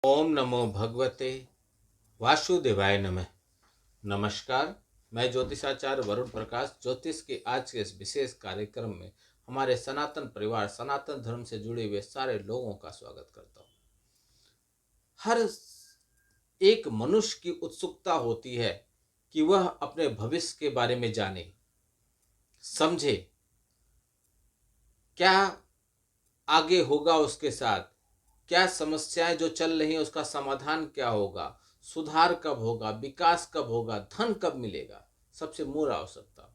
ओम नमो भगवते वासुदेवाय नमः। नमस्कार। मैं ज्योतिषाचार्य वरुण प्रकाश ज्योतिष के आज के इस विशेष कार्यक्रम में हमारे सनातन परिवार सनातन धर्म से जुड़े हुए सारे लोगों का स्वागत करता हूँ। हर एक मनुष्य की उत्सुकता होती है कि वह अपने भविष्य के बारे में जाने, समझे, क्या आगे होगा उसके साथ, क्या समस्याएं जो चल रही हैं उसका समाधान क्या होगा, सुधार कब होगा, विकास कब होगा, धन कब मिलेगा, सबसे मूल आवश्यकता।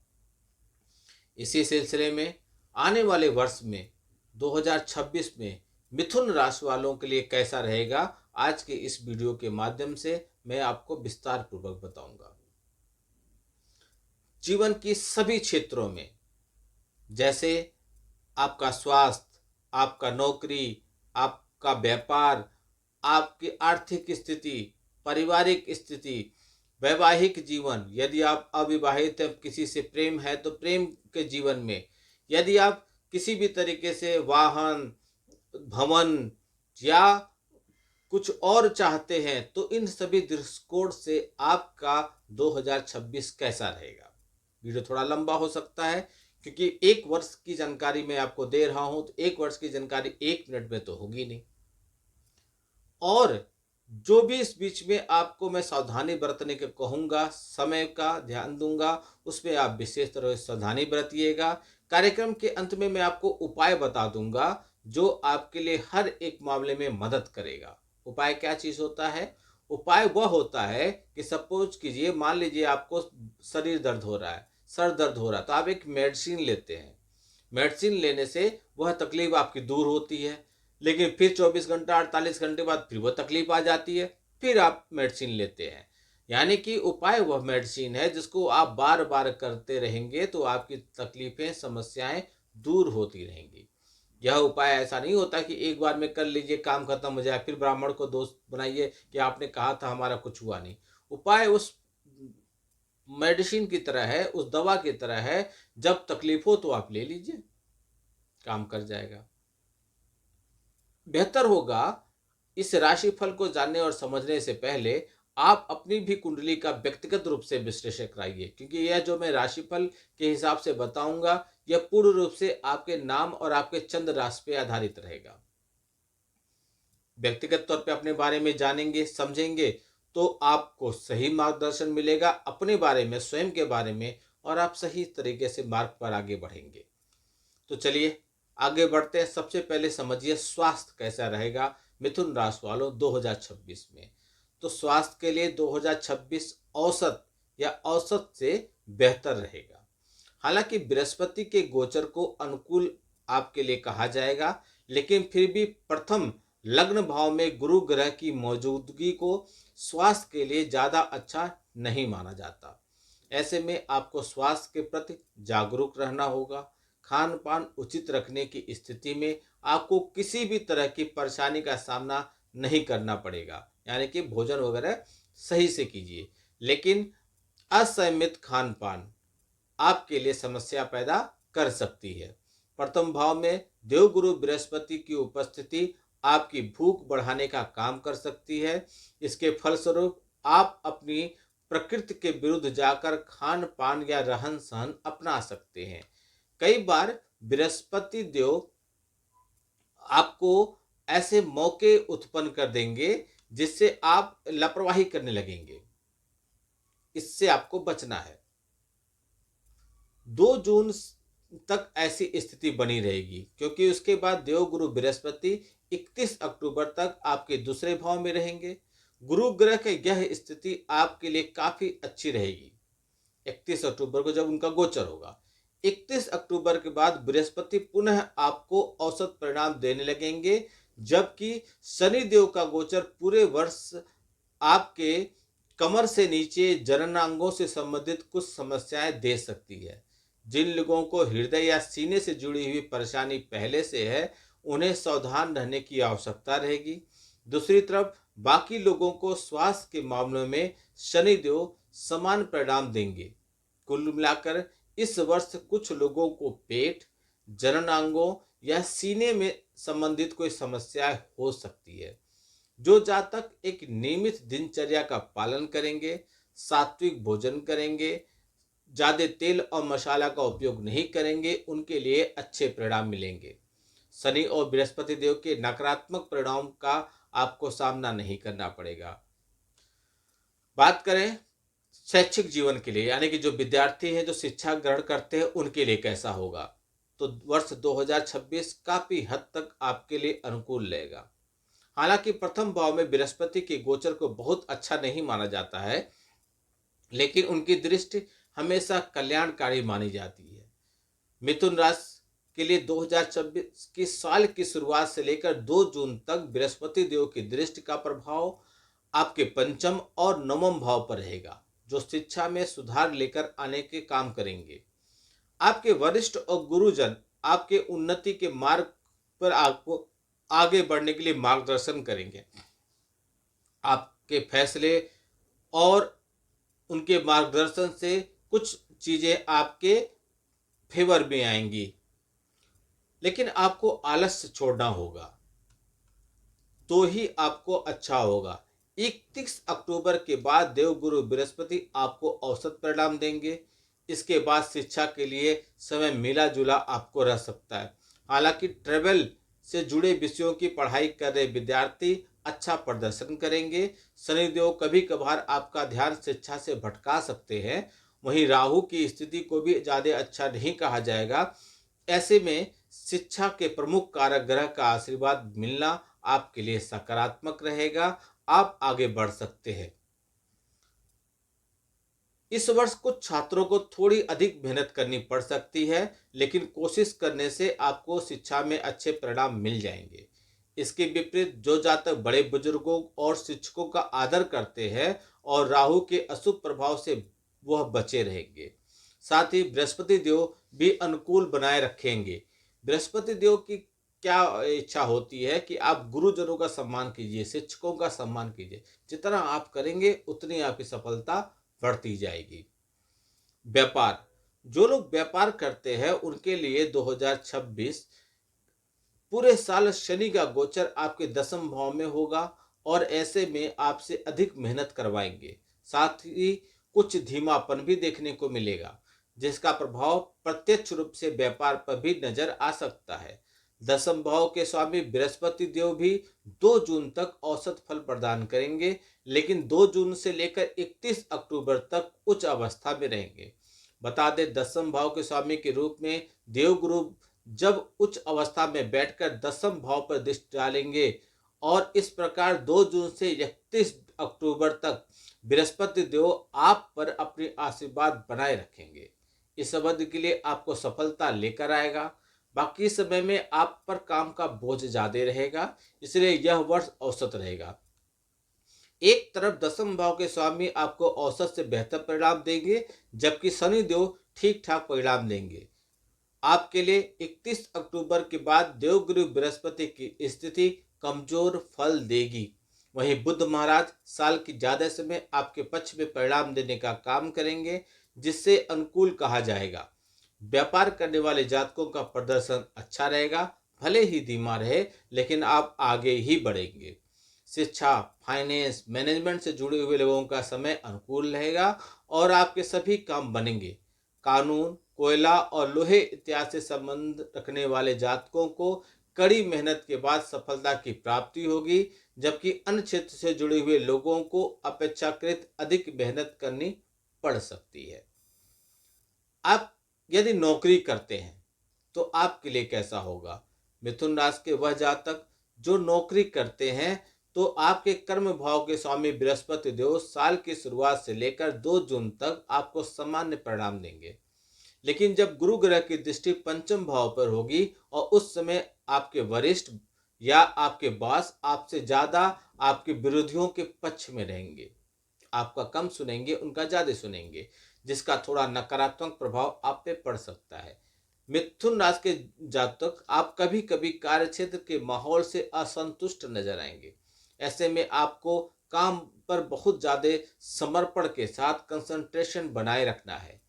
इसी सिलसिले में आने वाले वर्ष में 2026 में मिथुन राशि वालों के लिए कैसा रहेगा, आज के इस वीडियो के माध्यम से मैं आपको विस्तार पूर्वक बताऊंगा। जीवन की सभी क्षेत्रों में, जैसे आपका स्वास्थ्य, आपका नौकरी, आपका व्यापार, आपकी आर्थिक स्थिति, पारिवारिक स्थिति, वैवाहिक जीवन, यदि आप अविवाहित हैं, किसी से प्रेम है तो प्रेम के जीवन में, यदि आप किसी भी तरीके से वाहन, भवन या कुछ और चाहते हैं तो इन सभी दृष्टिकोण से आपका 2026 कैसा रहेगा। वीडियो थोड़ा लंबा हो सकता है क्योंकि एक वर्ष की जानकारी मैं आपको दे रहा हूं, तो एक वर्ष की जानकारी 1 मिनट में तो होगी नहीं। और जो भी इस बीच में आपको मैं सावधानी बरतने के कहूंगा, समय का ध्यान दूंगा, उसमें आप विशेष तरह से सावधानी बरतिएगा। कार्यक्रम के अंत में मैं आपको उपाय बता दूंगा जो आपके लिए हर एक मामले में मदद करेगा। उपाय क्या चीज होता है? उपाय वह होता है कि सपोज कीजिए, मान लीजिए आपको शरीर दर्द हो रहा है, सर दर्द हो रहा है, तो आप एक मेडिसिन लेते हैं। मेडिसिन लेने से वह तकलीफ आपकी दूर होती है, लेकिन फिर 24 घंटा 48 घंटे बाद फिर वह तकलीफ आ जाती है, फिर आप मेडिसिन लेते हैं। यानी कि उपाय वह मेडिसिन है जिसको आप बार बार करते रहेंगे तो आपकी तकलीफें, समस्याएं दूर होती रहेंगी। यह उपाय ऐसा नहीं होता कि एक बार में कर लीजिए काम खत्म हो जाए, फिर ब्राह्मण को दोस्त बनाइए कि आपने कहा था हमारा कुछ हुआ नहीं। उपाय उस मेडिसिन की तरह है, उस दवा की तरह है, जब तकलीफ हो तो आप ले लीजिए, काम कर जाएगा। बेहतर होगा इस राशिफल को जानने और समझने से पहले आप अपनी भी कुंडली का व्यक्तिगत रूप से विश्लेषण कराइए, क्योंकि यह जो मैं राशिफल के हिसाब से बताऊंगा यह पूर्ण रूप से आपके नाम और आपके चंद्र राशि पे आधारित रहेगा। व्यक्तिगत तौर पे अपने बारे में जानेंगे, समझेंगे तो आपको सही मार्गदर्शन मिलेगा अपने बारे में, स्वयं के बारे में, और आप सही तरीके से मार्ग पर आगे बढ़ेंगे। तो चलिए आगे बढ़ते हैं। सबसे पहले समझिए स्वास्थ्य कैसा रहेगा मिथुन राशि वालों 2026 में। तो स्वास्थ्य के लिए 2026 औसत या औसत से बेहतर रहेगा। हालांकि बृहस्पति के गोचर को अनुकूल आपके लिए कहा जाएगा, लेकिन फिर भी प्रथम लग्न भाव में गुरु ग्रह की मौजूदगी को स्वास्थ्य के लिए ज्यादा अच्छा नहीं माना जाता। ऐसे में आपको स्वास्थ्य के प्रति जागरूक रहना होगा। खान पान उचित रखने की स्थिति में आपको किसी भी तरह की परेशानी का सामना नहीं करना पड़ेगा, यानी कि भोजन वगैरह सही से कीजिए। लेकिन असंयमित खान पान आपके लिए समस्या पैदा कर सकती है। प्रथम भाव में देवगुरु बृहस्पति की उपस्थिति आपकी भूख बढ़ाने का काम कर सकती है। इसके फलस्वरूप आप अपनी प्रकृति के विरुद्ध जाकर खान पान या रहन सहन अपना सकते हैं। कई बार बृहस्पति देव आपको ऐसे मौके उत्पन्न कर देंगे जिससे आप लापरवाही करने लगेंगे। इससे आपको बचना है। 2 जून तक ऐसी स्थिति बनी रहेगी, क्योंकि उसके बाद देवगुरु बृहस्पति 31 अक्टूबर तक आपके दूसरे भाव में रहेंगे। गुरु ग्रह की यह स्थिति आपके लिए काफी अच्छी रहेगी 31 अक्टूबर को, जब उनका गोचर होगा। 31 अक्टूबर के बाद बृहस्पति पुनः आपको औसत परिणाम देने लगेंगे, जबकि शनिदेव का गोचर पूरे वर्ष आपके कमर से नीचे जननांगों से संबंधित कुछ समस्याएं दे सकती है। जिन लोगों को हृदय या सीने से जुड़ी हुई परेशानी पहले से है, उन्हें सावधान रहने की आवश्यकता रहेगी। दूसरी तरफ बाकी लोगों को स्वास्थ्य के मामलों में शनिदेव समान परिणाम देंगे। कुल मिलाकर इस वर्ष कुछ लोगों को पेट, जननांगों या सीने में संबंधित कोई समस्या हो सकती है। जो जातक एक नियमित दिनचर्या का पालन करेंगे, सात्विक भोजन करेंगे, ज्यादा तेल और मसाला का उपयोग नहीं करेंगे, उनके लिए अच्छे परिणाम मिलेंगे। शनि और बृहस्पति देव के नकारात्मक परिणाम का आपको सामना नहीं करना पड़ेगा। बात करें शैक्षिक जीवन के लिए, यानी कि जो विद्यार्थी हैं, जो शिक्षा ग्रहण करते हैं, उनके लिए कैसा होगा, तो वर्ष 2026 काफी हद तक आपके लिए अनुकूल रहेगा। हालांकि प्रथम भाव में बृहस्पति के गोचर को बहुत अच्छा नहीं माना जाता है, लेकिन उनकी दृष्टि हमेशा कल्याणकारी मानी जाती है। मिथुन राशि के लिए 2026 की साल की शुरुआत से लेकर 2 जून तक बृहस्पति देव की दृष्टि का प्रभाव आपके पंचम और नवम भाव पर रहेगा, जो शिक्षा में सुधार लेकर आने के काम करेंगे। आपके वरिष्ठ और गुरुजन आपके उन्नति के मार्ग पर आपको आगे बढ़ने के लिए मार्गदर्शन करेंगे। आपके फैसले और उनके मार्गदर्शन से कुछ चीजें आपके फेवर में आएंगी, लेकिन आपको आलस्य छोड़ना होगा, तो ही आपको अच्छा होगा। 31 अक्टूबर के बाद देवगुरु बृहस्पति आपको औसत परिणाम देंगे। इसके बाद शिक्षा के लिए समय मिला जुला आपको रह सकता है। हालांकि ट्रेवल से जुड़े विषयों की पढ़ाई कर रहे विद्यार्थी अच्छा प्रदर्शन करेंगे। शनिदेव कभी कभार आपका ध्यान शिक्षा से भटका सकते हैं। वहीं राहु की स्थिति को भी ज़्यादा अच्छा नहीं कहा जाएगा। ऐसे में शिक्षा के प्रमुख कारक ग्रह का आशीर्वाद मिलना आपके लिए सकारात्मक रहेगा। आप आगे बढ़ सकते हैं। इस वर्ष कुछ छात्रों को थोड़ी अधिक मेहनत करनी पड़ सकती है, लेकिन कोशिश करने से आपको शिक्षा में अच्छे परिणाम मिल जाएंगे। इसके विपरीत जो जातक बड़े बुजुर्गों और शिक्षकों का आदर करते हैं और राहु के अशुभ प्रभाव से वह बचे रहेंगे। साथ ही बृहस्पति देव भी अनुकूल बनाए रखेंगे। बृहस्पति देव की क्या इच्छा होती है कि आप गुरुजनों का सम्मान कीजिए, शिक्षकों का सम्मान कीजिए। जितना आप करेंगे उतनी आपकी सफलता बढ़ती जाएगी। व्यापार, जो लोग व्यापार करते हैं उनके लिए 2026 पूरे साल शनि का गोचर आपके 10वें भाव में होगा और ऐसे में आपसे अधिक मेहनत करवाएंगे। साथ ही कुछ धीमापन भी देखने को मिलेगा, जिसका प्रभाव प्रत्यक्ष रूप से व्यापार पर भी नजर आ सकता है। 10वें भाव के स्वामी बृहस्पति देव भी 2 जून तक औसत फल प्रदान करेंगे, लेकिन 2 जून से लेकर 31 अक्टूबर तक उच्च अवस्था में रहेंगे। बता दें, 10वें भाव के स्वामी के रूप में देवगुरु जब उच्च अवस्था में बैठकर 10वें भाव पर दृष्टि डालेंगे और इस प्रकार 2 जून से 31 अक्टूबर तक बृहस्पति देव आप पर अपनी आशीर्वाद बनाए रखेंगे। इस अवधि के लिए आपको सफलता लेकर आएगा। बाकी समय में आप पर काम का बोझ ज्यादा रहेगा, इसलिए यह वर्ष औसत रहेगा। एक तरफ 10वें भाव के स्वामी आपको औसत से बेहतर परिणाम देंगे, जबकि शनि देव ठीक ठाक परिणाम देंगे। आपके लिए 31 अक्टूबर के बाद देवगुरु बृहस्पति की स्थिति कमजोर फल देगी। वहीं बुध महाराज साल की ज्यादा समय आपके पक्ष में परिणाम देने का काम करेंगे, जिससे अनुकूल कहा जाएगा। व्यापार करने वाले जातकों का प्रदर्शन अच्छा रहेगा, भले ही धीमा रहे, लेकिन आप आगे ही बढ़ेंगे। शिक्षा, फाइनेंस, मैनेजमेंट से जुड़े हुए लोगों का समय अनुकूल रहेगा और आपके सभी काम बनेंगे। कानून, कोयला और लोहे इत्यादि से संबंध रखने वाले जातकों को कड़ी मेहनत के बाद सफलता की प्राप्ति होगी, जबकि अन्य क्षेत्र से जुड़े हुए लोगों को अपेक्षाकृत अधिक मेहनत करनी पड़ सकती है। आप यदि नौकरी करते हैं तो आपके लिए कैसा होगा? मिथुन राशि के वह जातक जो नौकरी करते हैं, तो आपके कर्म भाव के स्वामी बृहस्पति देव साल की शुरुआत से लेकर 2 जून तक आपको सामान्य परिणाम देंगे। लेकिन जब गुरु ग्रह की दृष्टि पंचम भाव पर होगी और उस समय आपके वरिष्ठ या आपके बॉस आपसे ज्यादा आपके विरोधियों के पक्ष में रहेंगे। आपका कम सुनेंगे, उनका ज्यादा सुनेंगे, जिसका थोड़ा नकारात्मक प्रभाव आप पे पड़ सकता है। मिथुन राशि के जातक आप कभी कभी कार्य क्षेत्र के माहौल से असंतुष्ट नजर आएंगे। ऐसे में आपको काम पर बहुत ज्यादा समर्पण के साथ कंसंट्रेशन बनाए रखना है।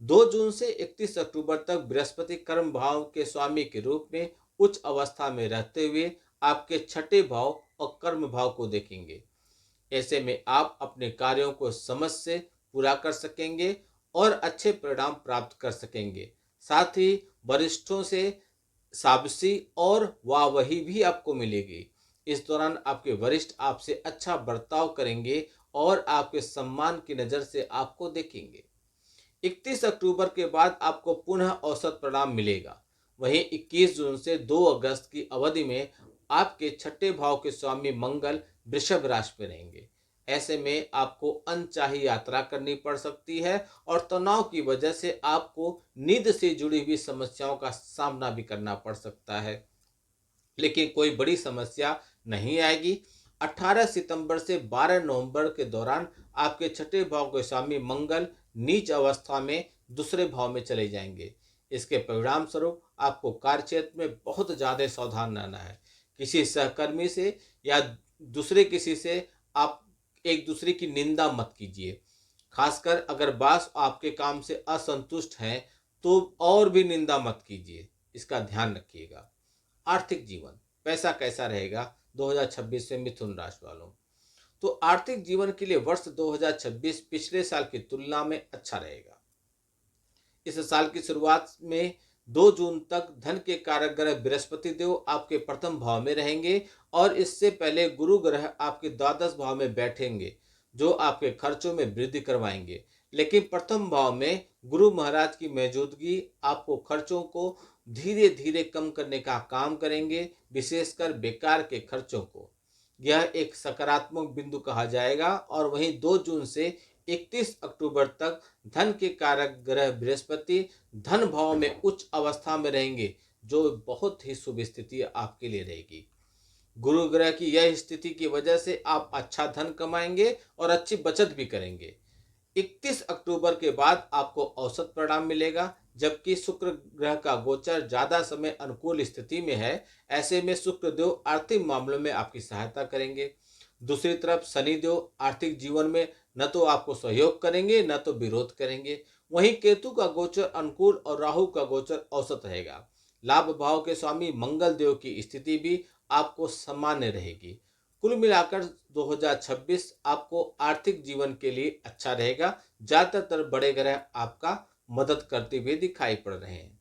2 जून से 31 अक्टूबर तक बृहस्पति कर्म भाव के स्वामी के रूप में उच्च अवस्था में रहते हुए आपके छठे भाव और कर्म भाव को देखेंगे। ऐसे में आप अपने कार्यों को समझ से पूरा कर सकेंगे और अच्छे परिणाम प्राप्त कर सकेंगे। साथ ही वरिष्ठों से शाबाशी और वाहवाही भी आपको मिलेगी। इस दौरान आपके वरिष्ठ आपसे अच्छा बर्ताव करेंगे और आपके सम्मान की नज़र से आपको देखेंगे। 31 अक्टूबर के बाद आपको पुनः औसत परिणाम मिलेगा। वहीं 21 जून से 2 अगस्त की अवधि में आपके छठे भाव के स्वामी मंगल वृषभ राशि में रहेंगे। ऐसे में आपको अनचाही यात्रा करनी पड़ सकती है और तनाव की वजह से आपको नींद से जुड़ी हुई समस्याओं का सामना भी करना पड़ सकता है, लेकिन कोई बड़ी समस्या नहीं आएगी। 18 सितंबर से 12 नवंबर के दौरान आपके छठे भाव के स्वामी मंगल नीच अवस्था में दूसरे भाव में चले जाएंगे। इसके परिणाम स्वरूप आपको कार्य क्षेत्र में बहुत ज़्यादा सावधान रहना है। किसी सहकर्मी से या दूसरे किसी से आप एक दूसरे की निंदा मत कीजिए। खासकर अगर बॉस आपके काम से असंतुष्ट हैं तो और भी निंदा मत कीजिए, इसका ध्यान रखिएगा। आर्थिक जीवन, पैसा कैसा रहेगा 2026 से मिथुन राशि वालों? तो आर्थिक जीवन के लिए वर्ष 2026 पिछले साल की तुलना में अच्छा रहेगा। इस साल की शुरुआत में 2 जून तक धन के कारक ग्रह बृहस्पति देव आपके प्रथम भाव में रहेंगे और इससे पहले गुरु ग्रह आपके द्वादश भाव में बैठेंगे, जो आपके खर्चों में वृद्धि करवाएंगे। लेकिन प्रथम भाव में गुरु महाराज की मौजूदगी आपको खर्चों को धीरे धीरे कम करने का काम करेंगे, विशेषकर बेकार के खर्चों को। यह एक सकारात्मक बिंदु कहा जाएगा। और वहीं 2 जून से 31 अक्टूबर तक धन के कारक ग्रह बृहस्पति धन भाव में उच्च अवस्था में रहेंगे, जो बहुत ही शुभ स्थिति आपके लिए रहेगी। गुरु ग्रह की यह स्थिति की वजह से आप अच्छा धन कमाएंगे और अच्छी बचत भी करेंगे। 31 अक्टूबर के बाद आपको औसत परिणाम मिलेगा, जबकि शुक्र ग्रह का गोचर ज्यादा समय अनुकूल स्थिति में है। ऐसे में शुक्र देव आर्थिक मामलों में आपकी सहायता करेंगे। दूसरी तरफ शनि देव आर्थिक जीवन में न तो आपको सहयोग करेंगे न तो विरोध करेंगे। वहीं केतु का गोचर अनुकूल और राहु का गोचर औसत रहेगा। लाभ भाव के स्वामी मंगल देव की स्थिति भी आपको सामान्य रहेगी। कुल मिलाकर 2026 आपको आर्थिक जीवन के लिए अच्छा रहेगा। ज्यादातर बड़े ग्रह आपका मदद करते हुए दिखाई पड़ रहे हैं।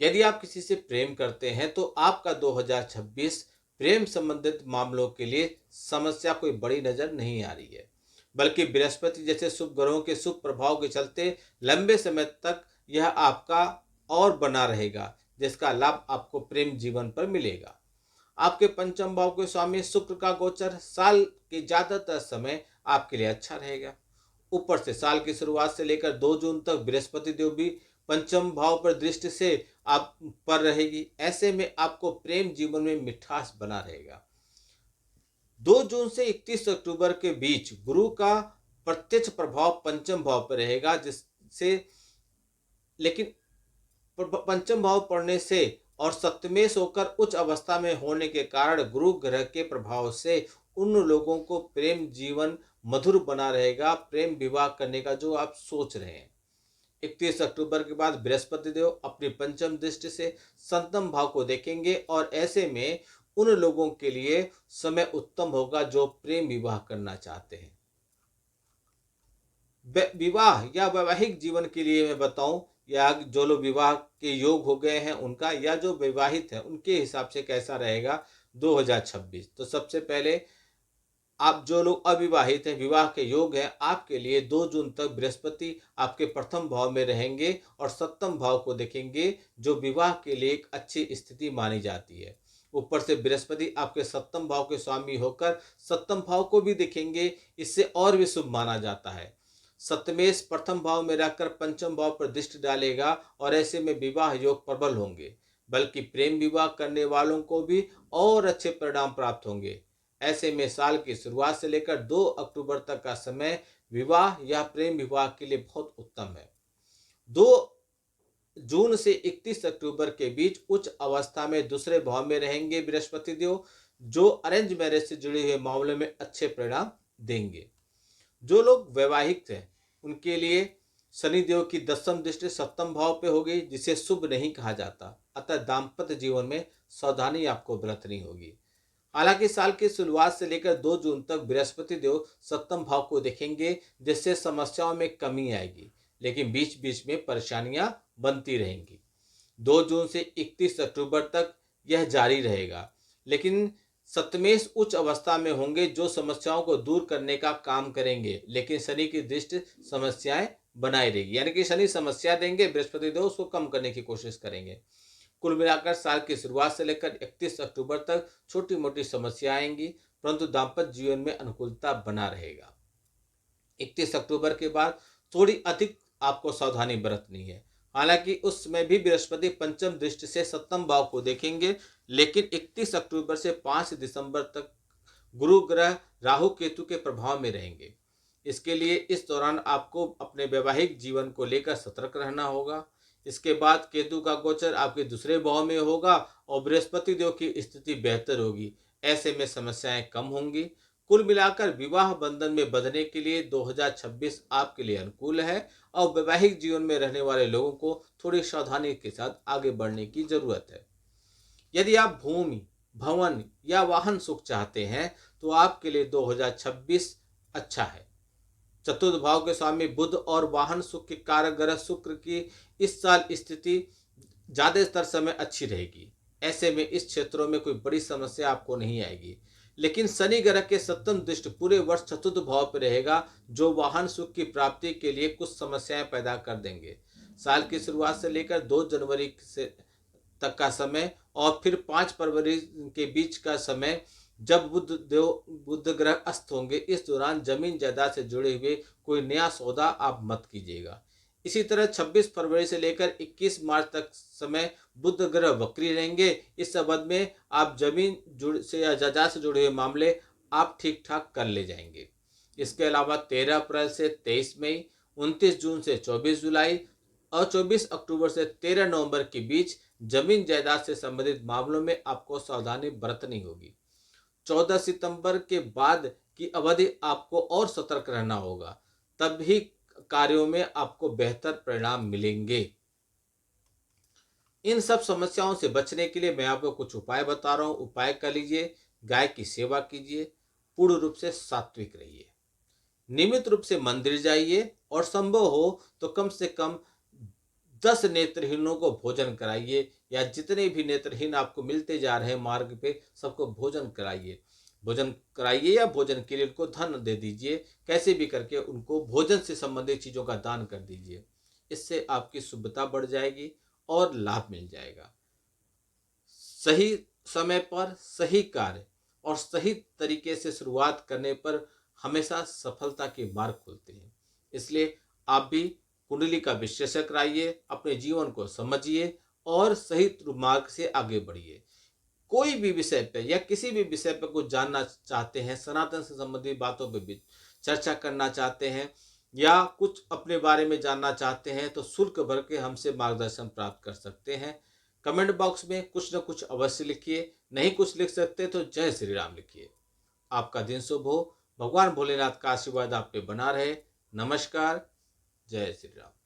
यदि आप किसी से प्रेम करते हैं तो आपका 2026 प्रेम संबंधित मामलों के लिए समस्या कोई बड़ी नजर नहीं आ रही है, बल्कि बृहस्पति जैसे शुभ ग्रहों के शुभ प्रभाव के चलते लंबे समय तक यह आपका और बना रहेगा, जिसका लाभ आपको प्रेम जीवन पर मिलेगा। आपके पंचम भाव के स्वामी शुक्र का गोचर साल के ज्यादातर समय आपके लिए अच्छा रहेगा। ऊपर से साल की शुरुआत से लेकर 2 जून तक बृहस्पति देव भी पंचम भाव पर दृष्टि से आप पर रहेगी। ऐसे में आपको प्रेम जीवन में मिठास बना रहेगा। 2 जून से 31 अक्टूबर के बीच गुरु का प्रत्यक्ष प्रभाव पंचम भाव पर रहेगा, जिससे लेकिन पंचम भाव पढ़ने से और सप्तमेश होकर उच्च अवस्था में होने के कारण गुरु ग्रह के प्रभाव से उन लोगों को प्रेम जीवन मधुर बना रहेगा, प्रेम विवाह करने का जो आप सोच रहे हैं। 31 अक्टूबर के बाद बृहस्पति देव अपनी पंचम दृष्टि से सप्तम भाव को देखेंगे और ऐसे में उन लोगों के लिए समय उत्तम होगा जो प्रेम विवाह करना चाहते हैं। विवाह या वैवाहिक जीवन के लिए मैं बताऊं, या जो लोग विवाह के योग हो गए हैं उनका, या जो विवाहित है उनके हिसाब से कैसा रहेगा 2026। तो सबसे पहले आप जो लोग अविवाहित हैं, विवाह के योग हैं, आपके लिए 2 जून तक बृहस्पति आपके प्रथम भाव में रहेंगे और सप्तम भाव को देखेंगे, जो विवाह के लिए एक अच्छी स्थिति मानी जाती है। ऊपर से बृहस्पति आपके सप्तम भाव के स्वामी होकर सप्तम भाव को भी देखेंगे, इससे और भी शुभ माना जाता है। सप्तमेश प्रथम भाव में रहकर पंचम भाव पर दृष्टि डालेगा और ऐसे में विवाह योग प्रबल होंगे, बल्कि प्रेम विवाह करने वालों को भी और अच्छे परिणाम प्राप्त होंगे। ऐसे में साल की शुरुआत से लेकर 2 अक्टूबर तक का समय विवाह या प्रेम विवाह के लिए बहुत उत्तम है। 2 जून से 31 अक्टूबर के बीच उच्च अवस्था में दूसरे भाव में रहेंगे बृहस्पति देव, जो अरेंज मैरिज से जुड़े हुए मामलों में अच्छे परिणाम देंगे। जो लोग वैवाहिक हैं उनके लिए शनि देव की 10वीं दृष्टि सप्तम भाव पे होगी, जिसे शुभ नहीं कहा जाता, अतः दाम्पत्य जीवन में सावधानी आपको बरतनी होगी। हालांकि साल की शुरुआत से लेकर 2 जून तक बृहस्पति देव सप्तम भाव को देखेंगे, जिससे समस्याओं में कमी आएगी, लेकिन बीच बीच में परेशानियां बनती रहेंगी। 2 जून से 31 अक्टूबर तक यह जारी रहेगा, लेकिन सप्तमेश उच्च अवस्था में होंगे, जो समस्याओं को दूर करने का काम करेंगे, लेकिन शनि की दृष्टि समस्याएं बनाए रहेगी। यानी कि शनि समस्या देंगे, बृहस्पति देव उसको कम करने की कोशिश करेंगे। कुल मिलाकर साल की शुरुआत से लेकर 31 अक्टूबर तक छोटी मोटी समस्या आएंगी, परंतु दाम्पत्य जीवन में अनुकूलता बना रहेगा। 31 अक्टूबर के बाद थोड़ी अधिक आपको सावधानी बरतनी है। हालांकि उस समय भी बृहस्पति पंचम दृष्टि से सप्तम भाव को देखेंगे, लेकिन 31 अक्टूबर से 5 दिसंबर तक गुरु ग्रह राहु केतु के प्रभाव में रहेंगे। इसके लिए इस दौरान आपको अपने वैवाहिक जीवन को लेकर सतर्क रहना होगा। इसके बाद केतु का गोचर आपके दूसरे भाव में होगा और बृहस्पति देव की स्थिति बेहतर होगी। ऐसे में समस्याएं कम होंगी। कुल मिलाकर विवाह बंधन में बंधने के लिए 2026 आपके लिए अनुकूल है और वैवाहिक जीवन में रहने वाले लोगों को थोड़ी सावधानी के साथ आगे बढ़ने की जरूरत है। यदि आप भूमि, भवन या वाहन सुख चाहते हैं तो आपके लिए 2026 अच्छा है। चतुर्थ भाव के स्वामी बुध और वाहन सुख के कारक ग्रह शुक्र की इस साल स्थिति ज्यादातर समय अच्छी रहेगी। ऐसे में इस क्षेत्रों में कोई बड़ी समस्या आपको नहीं आएगी, लेकिन शनि ग्रह के सप्तम दृष्टि पूरे वर्ष चतुर्थ भाव पर रहेगा, जो वाहन सुख की प्राप्ति के लिए कुछ समस्याएं पैदा कर देंगे। साल की शुरुआत से लेकर 2 जनवरी से तक का समय और फिर 5 फरवरी के बीच का समय, जब बुध ग्रह अस्त होंगे, इस दौरान जमीन जायदाद से जुड़े हुए कोई नया सौदा आप मत कीजिएगा। इसी तरह 26 फरवरी से लेकर 21 मार्च तक समय बुध ग्रह वक्री रहेंगे। इस अवधि में आप जमीन से या जायदाद से जुड़े हुए मामले आप ठीक ठाक कर ले जाएंगे। इसके अलावा 13 अप्रैल से 23 मई, 29 जून से 24 जुलाई और 24 अक्टूबर से 13 नवंबर के बीच जमीन जायदाद से संबंधित मामलों में आपको सावधानी बरतनी होगी। 14 सितंबर के बाद की अवधि आपको और सतर्क रहना होगा, तभी कार्यों में आपको बेहतर परिणाम मिलेंगे। इन सब समस्याओं से बचने के लिए मैं आपको कुछ उपाय बता रहा हूं। उपाय कर लीजिए। गाय की सेवा कीजिए, पूर्ण रूप से सात्विक रहिए, नियमित रूप से मंदिर जाइए और संभव हो तो कम से कम 10 नेत्रहीनों को भोजन कराइए, या जितने भी नेत्रहीन आपको मिलते जा रहे हैं मार्ग पे, सबको भोजन कराइए या भोजन के लिए उनको धन दे दीजिए। कैसे भी करके उनको भोजन से संबंधित चीज़ों का दान कर दीजिए। इससे आपकी शुभता बढ़ जाएगी और लाभ मिल जाएगा। सही समय पर सही कार्य और सही तरीके से शुरुआत करने पर हमेशा सफलता के मार्ग खुलते हैं। इसलिए आप भी कुंडली का विश्लेषण कराइए, अपने जीवन को समझिए और सही मार्ग से आगे बढ़िए। कोई भी विषय पे या किसी भी विषय पर कुछ जानना चाहते हैं, सनातन से संबंधित बातों पर भी चर्चा करना चाहते हैं या कुछ अपने बारे में जानना चाहते हैं, तो शुल्क भर के हमसे मार्गदर्शन प्राप्त कर सकते हैं। कमेंट बॉक्स में कुछ न कुछ अवश्य लिखिए। नहीं कुछ लिख सकते तो जय श्री राम लिखिए। आपका दिन शुभ हो। भगवान भोलेनाथ का आशीर्वाद आप पे बना रहे। नमस्कार। जय श्री राम।